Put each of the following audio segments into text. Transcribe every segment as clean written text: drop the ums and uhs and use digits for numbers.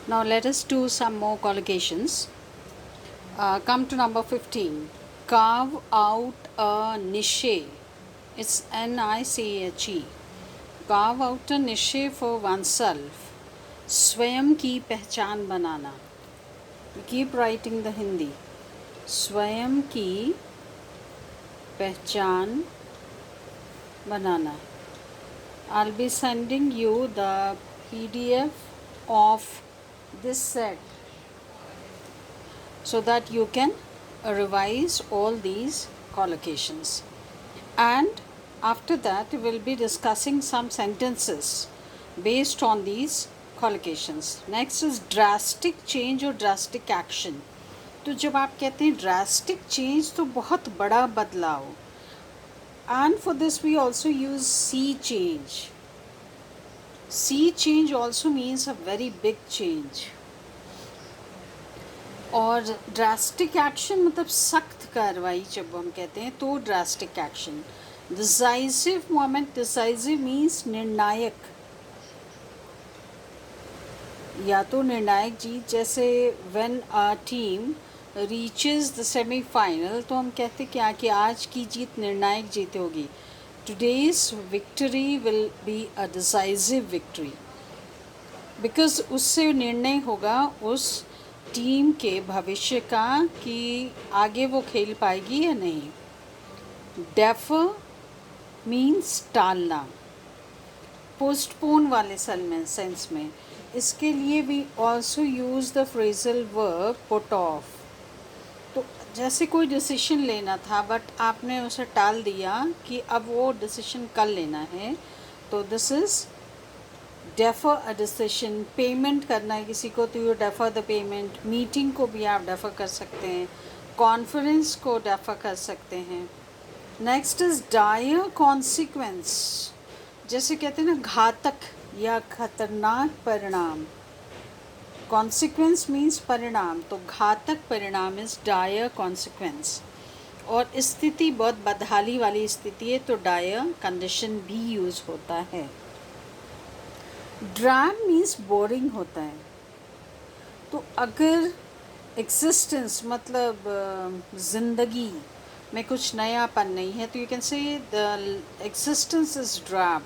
Now let us do some more collocations. Come to number 15. Carve out a niche. It's Niche. Carve out a niche for oneself. स्वयं की पहचान बनाना. We keep writing the Hindi. स्वयं की पहचान बनाना. I'll be sending you the PDF of this set so that you can revise all these collocations. And after that, we will be discussing some sentences based on these collocations. Next is drastic change or drastic action. तो जब आप कहते हैं drastic change तो बहुत बड़ा बदलाव. And for this we also use sea change. Sea change also means a very big change. और ड्रास्टिक एक्शन मतलब सख्त कार्रवाई जब हम कहते हैं तो drastic action. Decisive moment. Decisive means निर्णायक या तो निर्णायक जीत. जैसे when a team reaches the semifinal तो हम कहते क्या कि आज की जीत निर्णायक जीत होगी. Today's victory will be a decisive victory because उससे निर्णय होगा उस टीम के भविष्य का कि आगे वो खेल पाएगी या नहीं. डेफर मीन्स टालना. पोस्टपोन वाले सेंस में इसके लिए we also use the phrasal verb put off. तो जैसे कोई डिसीशन लेना था बट आपने उसे टाल दिया कि अब वो डिसीशन कल लेना है तो this is defer a decision. Payment करना है किसी को तो you defer the payment. Meeting को भी आप डेफर कर सकते हैं. कॉन्फ्रेंस को डेफर कर सकते हैं. Next is dire consequence. जैसे कहते हैं ना घातक या खतरनाक परिणाम. कॉन्सिक्वेंस मीन्स परिणाम तो घातक परिणाम इज डायर कॉन्सिक्वेंस. और स्थिति बहुत बदहाली वाली स्थिति है तो डायर कंडीशन भी यूज़ होता है. ड्राम मीन्स बोरिंग होता है. तो अगर एग्जिस्टेंस मतलब ज़िंदगी में कुछ नयापन नहीं है तो you can say the existence is drab.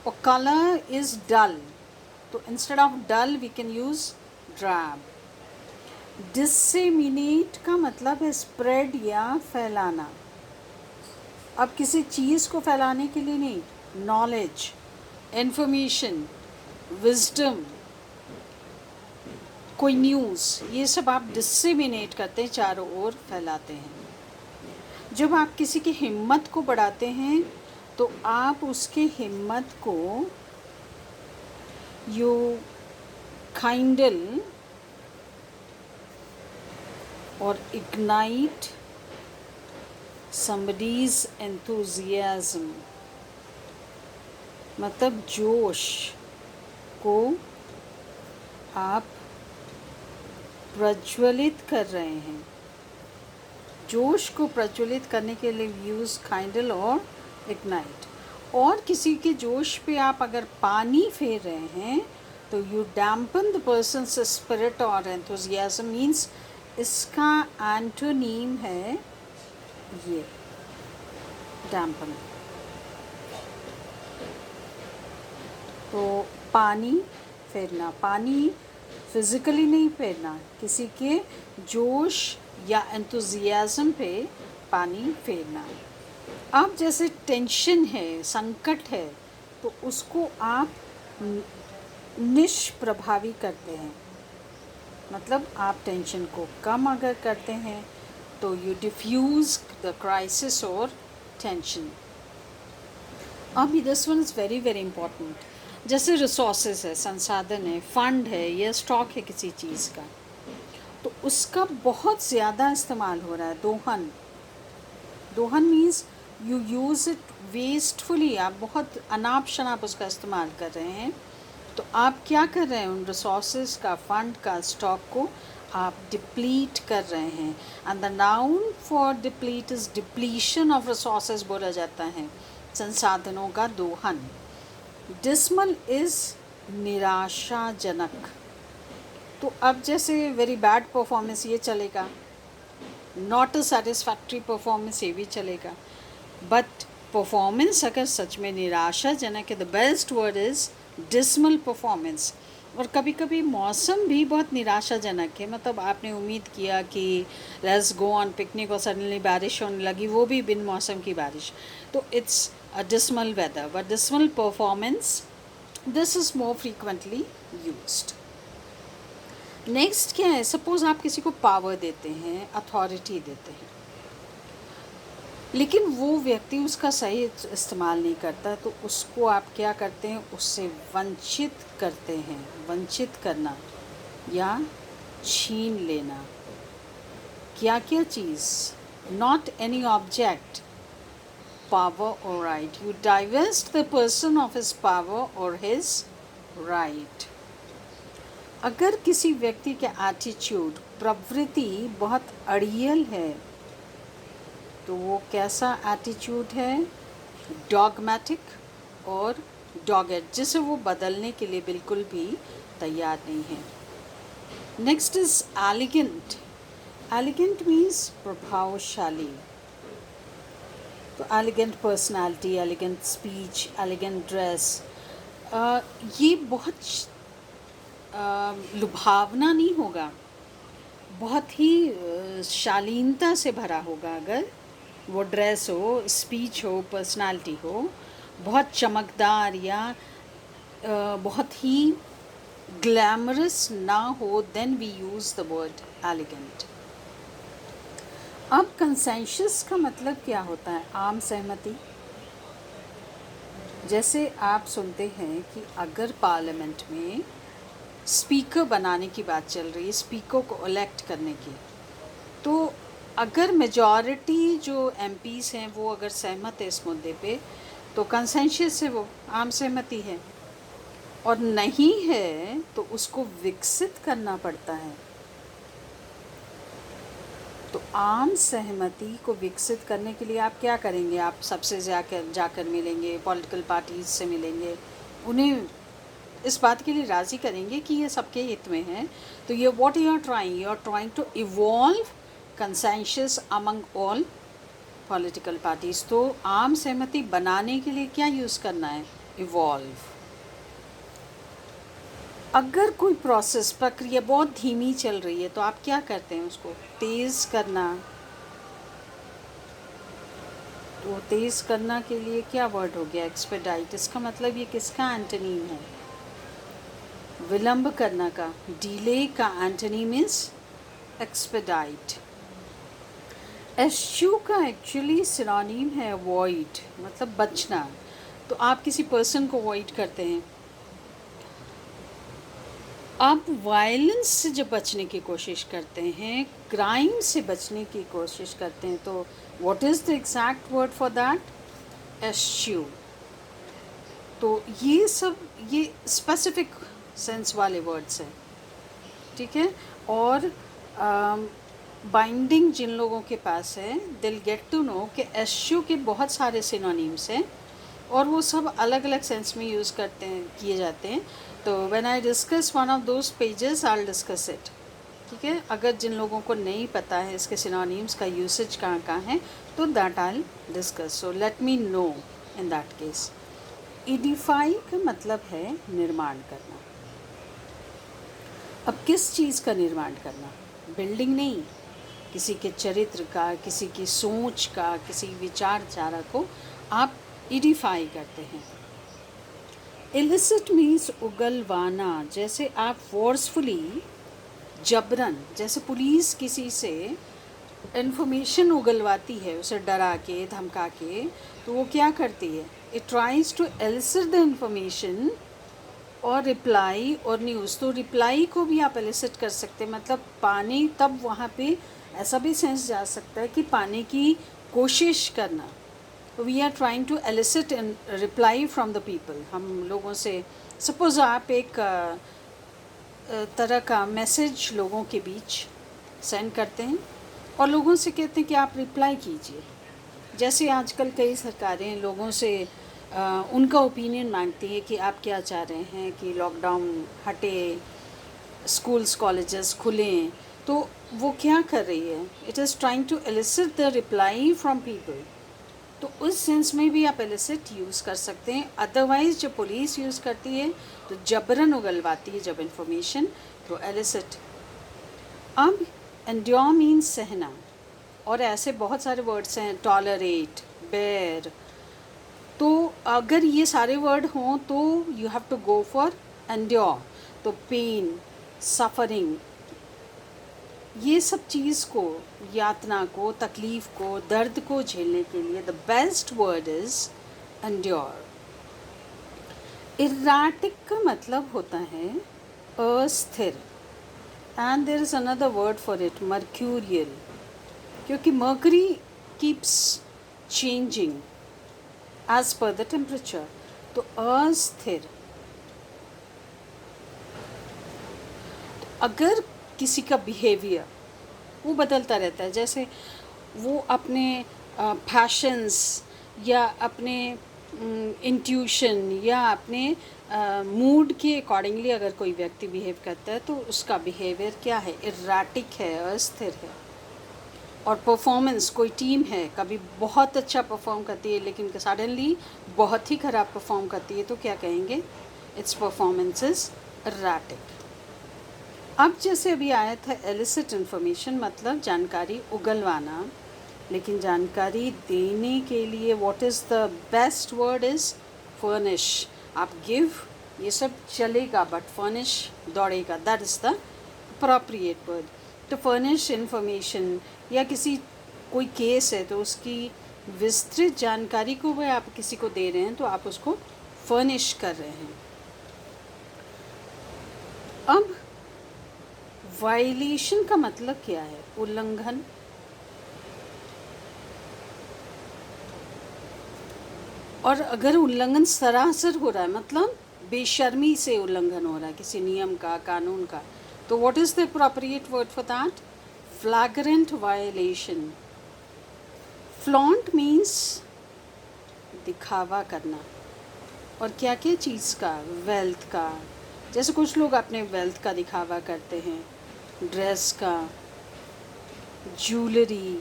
और कलर इज डल तो instead of dull we can use drab. Disseminate का मतलब है स्प्रेड या फैलाना. अब किसी चीज़ को फैलाने के लिए नहीं. नॉलेज, इन्फॉर्मेशन, विजडम, कोई न्यूज़ ये सब आप डिसेमिनेट करते हैं चारों ओर फैलाते हैं. जब आप किसी की हिम्मत को बढ़ाते हैं तो आप उसके हिम्मत को यू काइंडल और इग्नाइट somebody's enthusiasm मतलब जोश को आप प्रज्वलित कर रहे हैं. जोश को प्रज्वलित करने के लिए यूज़ काइंडल और इग्नाइट. और किसी के जोश पे आप अगर पानी फेर रहे हैं तो you dampen the persons spirit और एंथुजियाज्म मीन्स इसका एंटोनीम है ये डैम्पन. तो पानी फेरना. पानी फिज़िकली नहीं फेरना. किसी के जोश या एंथुजियाज्म पे पानी फेरना. अब जैसे टेंशन है, संकट है तो उसको आप निष्प्रभावी करते हैं. मतलब आप टेंशन को कम अगर करते हैं तो यू डिफ्यूज़ द क्राइसिस और टेंशन. अभी this one is very very important. जैसे रिसोर्सेज है, संसाधन है, फंड है या स्टॉक है किसी चीज़ का तो उसका बहुत ज़्यादा इस्तेमाल हो रहा है. दोहन. दोहन means you use it wastefully. आप बहुत अनाप शनाप उसका इस्तेमाल कर रहे हैं. तो आप क्या कर रहे हैं उन रिसोर्सेज का, फंड का, स्टॉक को आप डिप्लीट कर रहे हैं. And the noun for deplete is depletion of resources बोला जाता है. संसाधनों का दोहन. डिसमल इज़ निराशाजनक. तो अब जैसे वेरी बैड परफॉर्मेंस ये चलेगा, नॉट अ सेटिस्फैक्ट्री परफॉर्मेंस ये भी चलेगा, बट परफॉर्मेंस अगर सच में निराशाजनक है, the best word is dismal performance. और कभी कभी मौसम भी बहुत निराशाजनक है, मतलब आपने उम्मीद किया कि लेट्स गो ऑन पिकनिक और सडनली बारिश होने लगी, वो भी बिन मौसम की बारिश, तो it's a dismal weather. But dismal performance, this is more frequently used. Next क्या है, सपोज आप किसी को पावर देते हैं, अथॉरिटी देते हैं, लेकिन वो व्यक्ति उसका सही इस्तेमाल नहीं करता, तो उसको आप क्या करते हैं, उससे वंचित करते हैं। वंचित करना या छीन लेना, क्या क्या चीज़, नॉट एनी ऑब्जेक्ट, पावर और right. You divest the person of his power और हिज राइट। अगर किसी व्यक्ति के एटीट्यूड, प्रवृत्ति बहुत अड़ियल है, तो वो कैसा एटीट्यूड है, डॉगमेटिक और डॉगेड, जिसे वो बदलने के लिए बिल्कुल भी तैयार नहीं है। Next is elegant. Elegant means प्रभावशाली। तो elegant personality, elegant speech, elegant dress, ये बहुत लुभावना नहीं होगा, बहुत ही शालीनता से भरा होगा। अगर वो ड्रेस हो, स्पीच हो, पर्सनालिटी हो, बहुत चमकदार या बहुत ही ग्लैमरस ना हो, then we use the word elegant. अब कंसेंशस का मतलब क्या होता है, आम सहमति। जैसे आप सुनते हैं कि अगर पार्लियामेंट में स्पीकर बनाने की बात चल रही है, स्पीकर को इलेक्ट करने की, तो अगर मेजॉरिटी जो एमपीज़ हैं वो अगर सहमत है इस मुद्दे पे, तो कंसेंशस है, वो आम सहमति है। और नहीं है तो उसको विकसित करना पड़ता है। तो आम सहमति को विकसित करने के लिए आप क्या करेंगे, आप सबसे जाकर मिलेंगे, पॉलिटिकल पार्टीज से मिलेंगे, उन्हें इस बात के लिए राज़ी करेंगे कि ये सबके हित में है। तो ये what you are trying to evolve consensus among all political parties. तो आम सहमति बनाने के लिए क्या यूज़ करना है, इवॉल्व। अगर कोई प्रोसेस, प्रक्रिया बहुत धीमी चल रही है, तो आप क्या करते हैं, उसको तेज़ करना। तो तेज़ करना के लिए क्या वर्ड हो गया, एक्सपेडाइट। इसका मतलब ये किसका एंटोनीम है, विलंब करना का। डिले का एंटोनीम इज एक्सपेडाइट। एश्यू का एक्चुअली सिनोनिम है अवॉइड, मतलब बचना। तो आप किसी पर्सन को अवॉइड करते हैं, आप वायलेंस से जब बचने की कोशिश करते हैं, क्राइम से बचने की कोशिश करते हैं, तो what is the exact word for that, eschew. तो ये सब ये स्पेसिफिक सेंस वाले वर्ड्स हैं, ठीक है। और बाइंडिंग जिन लोगों के पास है, दिल गेट टू नो कि एश्यू के बहुत सारे सिनोनिम्स हैं और वो सब अलग अलग सेंस में यूज़ करते हैं, किए जाते हैं। तो when I discuss one of those pages I will discuss it, ठीक है। अगर जिन लोगों को नहीं पता है इसके सिनोनिम्स का यूसेज कहाँ कहाँ है, तो that I will discuss, so let me know in that case. Edify का मतलब है निर्माण करना। अब किस चीज़ का निर्माण करना, बिल्डिंग नहीं, किसी के चरित्र का, किसी की सोच का, किसी विचारधारा को आप एडिफाई करते हैं। इलिसिट मीन्स उगलवाना, जैसे आप फोर्सफुली, जबरन, जैसे पुलिस किसी से इन्फॉर्मेशन उगलवाती है, उसे डरा के, धमका के, तो वो क्या करती है, it tries to elicit the information और रिप्लाई और न्यूज़। तो रिप्लाई को भी आप एलिसिट कर सकते हैं, मतलब पाने, तब वहाँ पे ऐसा भी सेंस जा सकता है कि पाने की कोशिश करना। तो we are trying to elicit in reply from the people. हम लोगों से, सपोज़ आप एक तरह का मैसेज लोगों के बीच सेंड करते हैं और लोगों से कहते हैं कि आप रिप्लाई कीजिए। जैसे आजकल कई सरकारें लोगों से उनका ओपिनियन मांगती है कि आप क्या चाह रहे हैं, कि लॉकडाउन हटे, स्कूल्स कॉलेजेस खुले हैं, तो वो क्या कर रही है, it is trying to elicit the reply from people. तो उस सेंस में भी आप एलिसिट यूज़ कर सकते हैं। अदरवाइज जब पुलिस यूज़ करती है तो जबरन उगलवाती है जब इंफॉर्मेशन, तो एलिसिट। अब एंड्योर मीन्स सहना, और ऐसे बहुत सारे वर्ड्स हैं, टॉलरेट, बेयर। तो अगर ये सारे वर्ड हों तो you have to go for endure. तो पेन, सफरिंग, ये सब चीज़ को, यातना को, तकलीफ़ को, दर्द को झेलने के लिए the best word is endure. Erratic का मतलब होता है अस्थिर, and there is another word for it, mercurial, क्योंकि mercury keeps changing as per the temperature. तो अस्थिर। अगर किसी का बिहेवियर वो बदलता रहता है, जैसे वो अपने फैशंस या अपने इंट्यूशन या अपने मूड के अकॉर्डिंगली अगर कोई व्यक्ति बिहेव करता है तो उसका बिहेवियर क्या है, इराटिक है, अस्थिर है। और परफॉर्मेंस, कोई टीम है कभी बहुत अच्छा परफॉर्म करती है लेकिन सडनली बहुत ही ख़राब परफॉर्म करती है, तो क्या कहेंगे, इट्स परफॉर्मेंस इज इराटिक। अब जैसे अभी आया था एलिसिट इन्फॉर्मेशन, मतलब जानकारी उगलवाना, लेकिन जानकारी देने के लिए what is the best word is furnish. आप गिव ये सब चलेगा, बट फर्निश दौड़ेगा, that is the appropriate word. तो फर्निश इन्फॉर्मेशन, या किसी कोई केस है तो उसकी विस्तृत जानकारी को वह आप किसी को दे रहे हैं तो आप उसको फर्निश कर रहे हैं। अब वायलेशन का मतलब क्या है, उल्लंघन। और अगर उल्लंघन सरासर हो रहा है, मतलब बेशर्मी से उल्लंघन हो रहा है किसी नियम का, कानून का, तो what is the appropriate word for that, फ्लैग्रेंट violation. Flaunt means दिखावा करना, और क्या क्या चीज़ का, वेल्थ का, जैसे कुछ लोग अपने वेल्थ का दिखावा करते हैं, ड्रेस का, ज्वेलरी,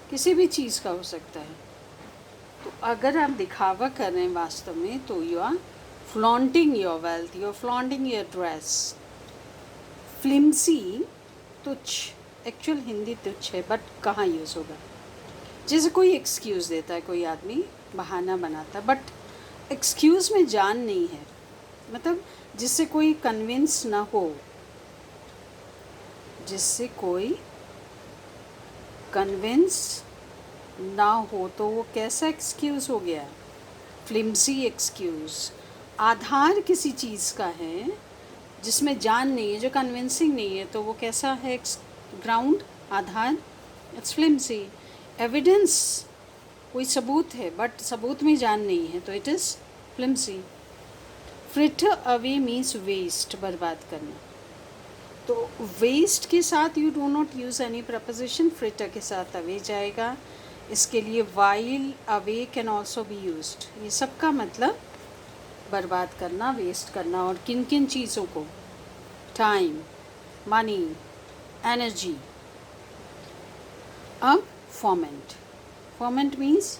किसी भी चीज़ का हो सकता है। तो अगर आप दिखावा कर रहे हैं वास्तव में, तो you are flaunting your wealth, you are flaunting your dress. Flimsy, तुच्छ, एक्चुअल हिंदी तुच्छ है, बट कहाँ यूज़ होगा, जैसे कोई एक्सक्यूज़ देता है, कोई आदमी बहाना बनाता है, बट एक्सक्यूज़ में जान नहीं है, मतलब जिससे कोई कन्विंस ना हो, जिससे कोई कन्विंस ना हो, तो वो कैसा एक्सक्यूज़ हो गया, फ्लिम्सी एक्सक्यूज़। आधार किसी चीज़ का है जिसमें जान नहीं है, जो कन्विंसिंग नहीं है, तो वो कैसा है, ग्राउंड, आधार, इट्स फ्लिम्सी। एविडेंस, कोई सबूत है बट सबूत में जान नहीं है, तो it is flimsy. Fritter away means waste, बर्बाद करना। तो वेस्ट के साथ you do not use any preposition, fritter के साथ अवे जाएगा। इसके लिए while, away can also be used. ये सब का मतलब बर्बाद करना, वेस्ट करना। और किन किन चीज़ों को, टाइम, मनी, एनर्जी। अब फॉर्मेंट, फॉर्मेंट मीन्स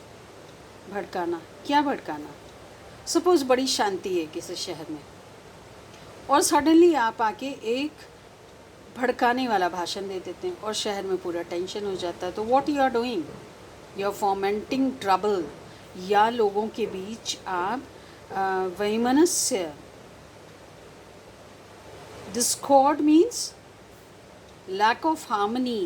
भड़काना। क्या भड़काना, सपोज़ बड़ी शांति है किसी शहर में और सडनली आप आके एक भड़काने वाला भाषण दे देते हैं और शहर में पूरा टेंशन हो जाता है, तो what you are doing, you are fomenting trouble. या लोगों के बीच आप वैमनस्य, discord means lack of harmony,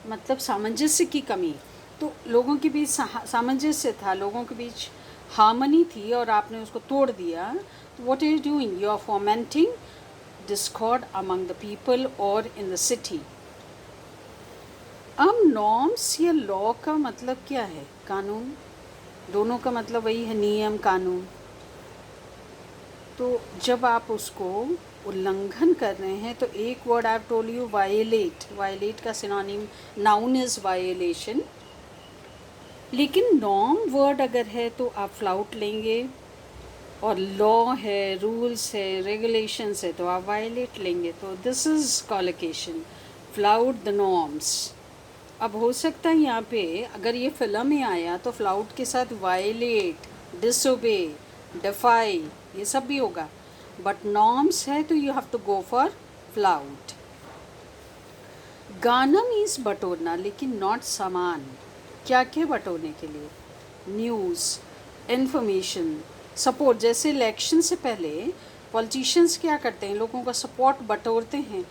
मतलब सामंजस्य की कमी। तो लोगों के बीच सामंजस्य था, लोगों के बीच हार्मनी थी और आपने उसको तोड़ दिया, तो what are you doing, you are fomenting discord among the people or in the city. अब नॉर्म्स या लॉ का मतलब क्या है, कानून, दोनों का मतलब वही है, नियम, कानून। तो जब आप उसको उल्लंघन कर रहे हैं तो एक word I have told you, violate. Violate का सिनोनिम नाउन इज वायलेशन। लेकिन नॉर्म वर्ड अगर है तो आप फ्लाउट लेंगे, और लॉ है, रूल्स है, रेगुलेशंस है, तो आप वायलेट लेंगे, तो this is collocation, flout the norms. अब हो सकता है यहाँ पे अगर ये फिल्म में आया तो फ्लाउट के साथ वायलेट, डिसोबे, डिफाई ये सब भी होगा, बट नॉर्म्स है तो you have to go for flout. Garner means बटोरना, लेकिन नॉट सामान। क्या क्या बटोरने के लिए? News, information, support. जैसे इलेक्शन से पहले पॉलिटिशियंस क्या करते हैं, लोगों का सपोर्ट बटोरते हैं,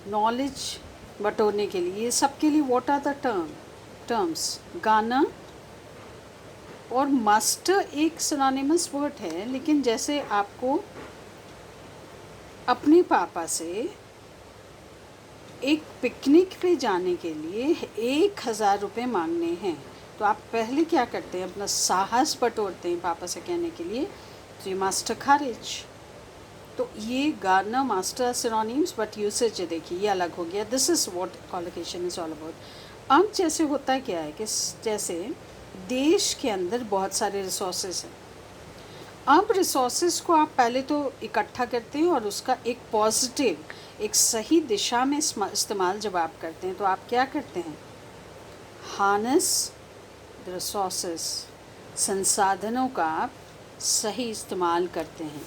नॉलेज बटोरने के लिए। ये सब के लिए व्हाट आर द टर्म्स? गाना और मस्ट एक सिनोनिमस वर्ड है, लेकिन जैसे आपको अपने पापा से एक पिकनिक पे जाने के लिए 1,000 रुपये मांगने हैं, तो आप पहले क्या करते हैं? अपना साहस बटोरते हैं पापा से कहने के लिए, तो ये मास्टर खारिज। तो ये गाना मास्टर सिनोनिम्स, बट यूसेज देखिए ये अलग हो गया। This is what collocation is all about. अब जैसे होता है क्या है कि जैसे देश के अंदर बहुत सारे रिसोर्सेज हैं। अब रिसोर्सेज को आप पहले तो इकट्ठा करते हैं और उसका एक पॉजिटिव, एक सही दिशा में इस्तेमाल जब आप करते हैं, तो आप क्या करते हैं? हार्नेस द रिसोर्सेज, संसाधनों का आप सही इस्तेमाल करते हैं।